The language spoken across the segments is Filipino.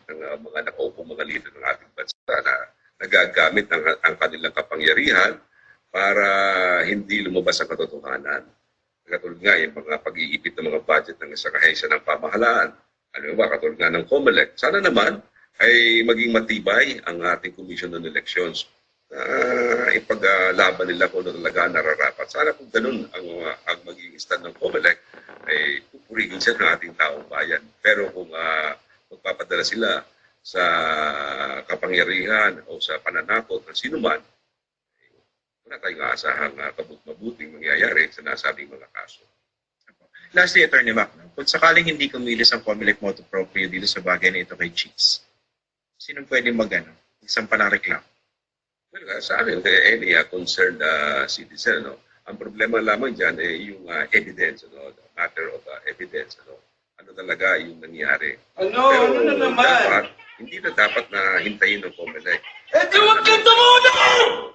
ng mga nakaupong mga leader ng ating bansa na nagagamit ang kanilang kapangyarihan para hindi lumabas ang katotohanan. Katulad nga yung mga pag-iipit ng mga budget ng isang ahensya ng pamahalaan. Ano ba, katulad nga ng COMELEC. Sana naman ay maging matibay ang ating Commission on Elections na ipaglaban nila kung ano talaga nararapat. Sana kung ganun ang maging stand ng COMELEC, ay pupurigin siya ng ating taong bayan. Pero kung magpapadala sila sa kapangyarihan o sa pananakot ng sinuman, wala tayong aasahang mabuting mangyayari sa nasabing mga kaso. Lastly, Attorney Mac, kung sakaling hindi kumilos ang COMELEC motu proprio dito sa bagay na ito kay Cheeks, sino pwede isang panang-reklamo? Well, sa akin, any concerned citizen, no? Ang problema lamang dyan ay yung evidence, no? The matter of evidence. Ano talaga yung nangyari. Ano na naman? Hindi na dapat na hintayin ng COMELEC. Di wag ka tumunog!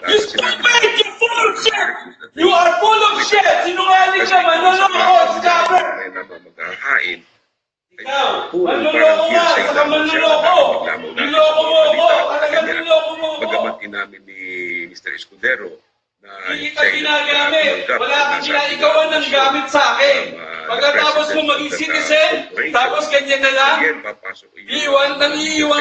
You stupid! You full of shit! You are full of shit! Sinungaling ka! Manloloko! Scammer! Maghahain. Ikaw! Manloloko nga! Saka manloloko! Niloko mo ako! Talagang niloko mo ako! Bagamat inamin ni Mr. Escudero na hindi kita ginagamit. Wala kang ginagawan ng gamit sa akin. Pagkatapos mo maging citizen, tapos ganyan na lang, iiwan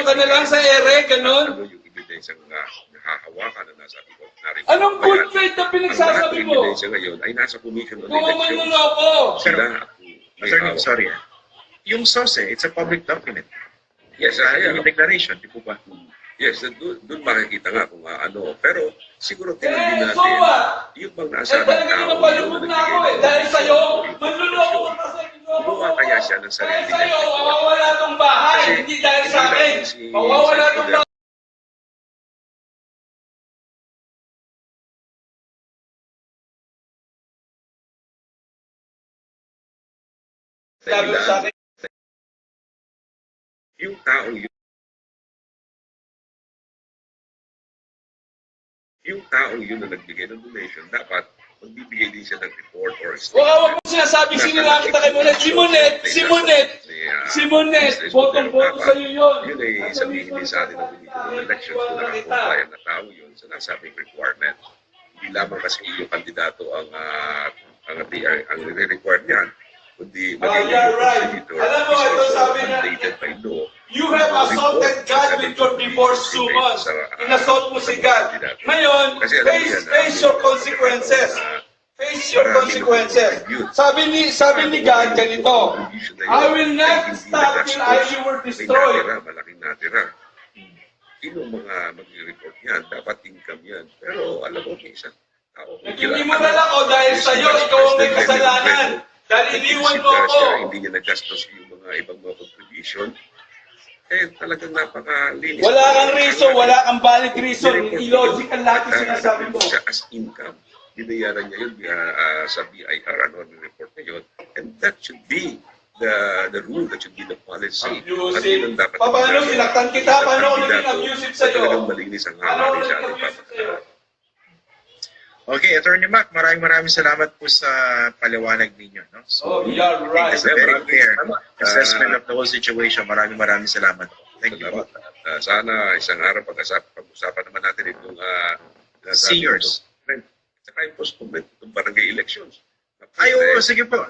ka na lang sa ere, ganun. Yung ebidensya nga nahahawakan na nasabi ko. Anong good faith na pinagsasabi mo? Ang ebidensya ngayon ay nasa Commission on Kung Elections. manloloko! Sila, Attorney, sorry. Yung source, it's a public document. yes, Yung declaration, di po ba? yes, doon makikita nga kung ano. Pero siguro tingnan din Eh, natin so what? yung bang nasa Talaga napalubog na ako eh. Dahil sa'yo, manloloko ka kasi niloko gumawa mo. kaya siya ng sarili Dahil sa'yo, mawawala tong bahay. Kasi Hindi dahil sa akin. si Mawawala tong bahay. Sabi mo sa akin, yung taong yun na nagbigay ng donation, dapat magbibigay din siya ng report or wag mo sinasabi sinila kita kay Monet. Si Monet, botong-boto sa'yo yun. Yun ay sabihin din sa atin ng Commission on Elections kung nakakompliant na tao yun sa nasabing requirement. Hindi lamang kasi yung kandidato ang nire-require niyan, kundi maging right. Alam mo, ito sabi niya, mandated by law. you have assaulted God with your divorce summons. Inassault mo si God. Ngayon, face your consequences. Face your consequences. Sabi ni God ganito, I will not stop till you were destroyed. Malaking natira. Sino mga mag-report yan? Dapat income yan. Pero alam mo, isang tao. Hindi mo nalako dahil sa'yo, ikaw ang may kasalanan. Dahil iniwan mo ako. Hindi niya nagastos yung mga ibang mga contribution. Eh, talagang napakalinis. Wala kang reason, wala kang valid reason. Illogical lahat yung sinasabi mo. Siya as income. Binayaran niya yun sa BIR, ano ang report na yun. And that should be the rule, that should be the policy. Abusive. Paano sinaktan kita? Paano ako naging abusive sa'yo? Talagang malinis ang hamari sa ating pamahalaan. Okay, Attorney Mac, maraming salamat po sa paliwanag ninyo. No? So, yeah, right. It's a very fair assessment of the whole situation. Maraming salamat. Thank you. Sana isang araw pag-usapan naman natin itong seniors. Saka yung postponement itong barangay elections. Ay, oo, sige po.